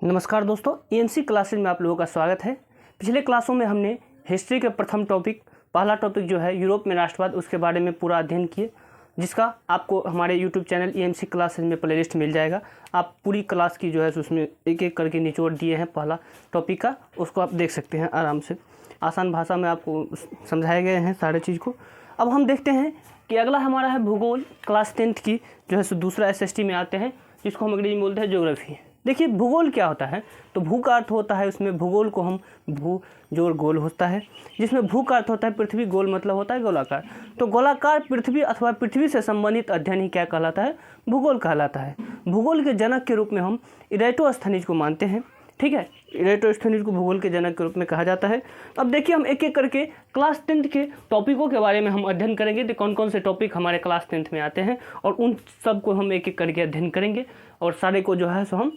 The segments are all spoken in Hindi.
नमस्कार दोस्तों, ईएमसी क्लासेज में आप लोगों का स्वागत है। पिछले क्लासों में हमने हिस्ट्री के प्रथम टॉपिक, पहला टॉपिक जो है यूरोप में राष्ट्रवाद, उसके बारे में पूरा अध्ययन किए, जिसका आपको हमारे यूट्यूब चैनल ईएमसी क्लासेज में प्लेलिस्ट मिल जाएगा। आप पूरी क्लास की जो है उसमें एक एक करके निचोड़ दिए हैं पहला टॉपिक का, उसको आप देख सकते हैं आराम से। आसान भाषा में आपको समझाए गए हैं सारे चीज़ को। अब हम देखते हैं कि अगला हमारा है भूगोल, क्लास 10th की जो है सो दूसरा SST में आते हैं, जिसको हम अंग्रेजी में बोलते हैं ज्योग्राफी। देखिए भूगोल क्या होता है, तो भू का अर्थ होता है, उसमें भूगोल को हम भू जोड़ गोल होता है, जिसमें भू का अर्थ होता है पृथ्वी, गोल मतलब होता है गोलाकार। तो गोलाकार पृथ्वी अथवा पृथ्वी से संबंधित अध्ययन ही क्या कहलाता है, भूगोल कहलाता है। भूगोल के जनक के रूप में हम इरेटोस्थनीज को मानते हैं। ठीक है, इरेटोस्थनीज को भूगोल के जनक के रूप में कहा जाता है। अब देखिए हम एक एक करके क्लास 10th के टॉपिकों के बारे में हम अध्ययन करेंगे, तो कौन कौन से टॉपिक हमारे क्लास 10th में आते हैं, और उन सब को हम एक एक करके अध्ययन करेंगे और सारे को जो है सो हम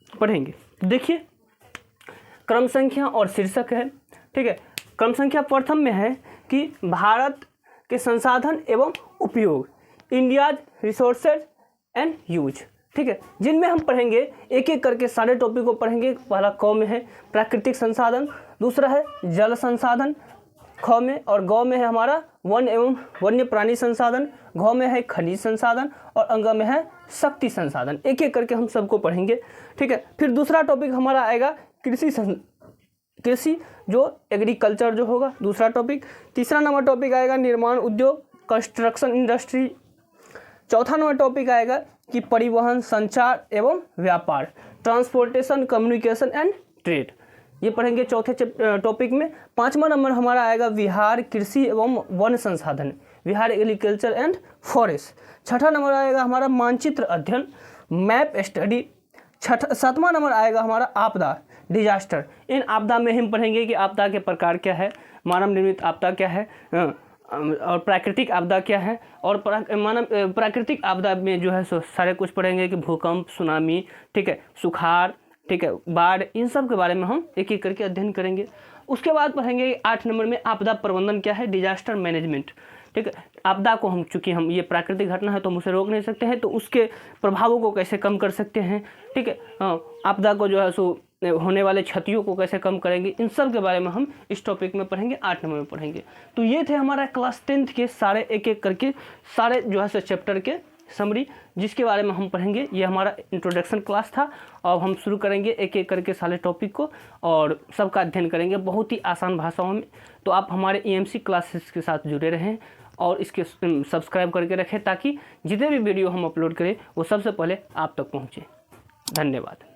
पढ़ेंगे। तो देखिए क्रम संख्या और शीर्षक है। ठीक है, क्रम संख्या प्रथम में है कि भारत के संसाधन एवं उपयोग, इंडियाज रिसोर्सेज एंड यूज। ठीक है, जिनमें हम पढ़ेंगे एक एक करके सारे टॉपिक को पढ़ेंगे। पहला क में है प्राकृतिक संसाधन, दूसरा है जल संसाधन ख में, और गौ में है हमारा वन एवं वन्य प्राणी संसाधन, घ में है खनिज संसाधन, और अंग में है शक्ति संसाधन। एक एक करके हम सबको पढ़ेंगे। ठीक है, फिर दूसरा टॉपिक हमारा आएगा कृषि जो एग्रीकल्चर जो होगा दूसरा टॉपिक। तीसरा नंबर टॉपिक आएगा निर्माण उद्योग, कंस्ट्रक्शन इंडस्ट्री। चौथा नंबर टॉपिक आएगा कि परिवहन, संचार एवं व्यापार, ट्रांसपोर्टेशन, कम्युनिकेशन एंड ट्रेड, ये पढ़ेंगे चौथे टॉपिक में। पाँचवा नंबर हमारा आएगा विहार, कृषि एवं वन संसाधन, विहार एग्रीकल्चर एंड फॉरेस्ट। छठा नंबर आएगा हमारा मानचित्र अध्ययन, मैप स्टडी। सातवां नंबर आएगा हमारा आपदा, डिजास्टर। इन आपदा में हम पढ़ेंगे कि आपदा के प्रकार क्या है, मानव निर्मित आपदा क्या है, और प्राकृतिक आपदा क्या है। और प्राकृतिक आपदा में जो है सो सारे कुछ पढ़ेंगे कि भूकंप, सुनामी, ठीक है, सुखाड़, ठीक है, बाढ़, इन सब के बारे में हम एक एक करके अध्ययन करेंगे। उसके बाद पढ़ेंगे 8 नंबर में आपदा प्रबंधन क्या है, डिजास्टर मैनेजमेंट। ठीक है, आपदा को हम, चूँकि हम ये प्राकृतिक घटना है तो हम उसे रोक नहीं सकते हैं, तो उसके प्रभावों को कैसे कम कर सकते हैं। ठीक है, आपदा को जो है सो होने वाले क्षतियों को कैसे कम करेंगे, इन सब के बारे में हम इस टॉपिक में पढ़ेंगे, 8 नंबर में पढ़ेंगे। तो ये थे हमारा क्लास 10th के सारे एक एक करके सारे जो है सो चैप्टर के समरी, जिसके बारे में हम पढ़ेंगे। ये हमारा इंट्रोडक्शन क्लास था। अब हम शुरू करेंगे एक एक करके सारे टॉपिक को और सबका अध्ययन करेंगे बहुत ही आसान भाषाओं में। तो आप हमारे EMC क्लासेस के साथ जुड़े रहें और इसके सब्सक्राइब करके रखें, ताकि जितने भी वीडियो हम अपलोड करें वो सबसे पहले आप तक पहुँचे। धन्यवाद।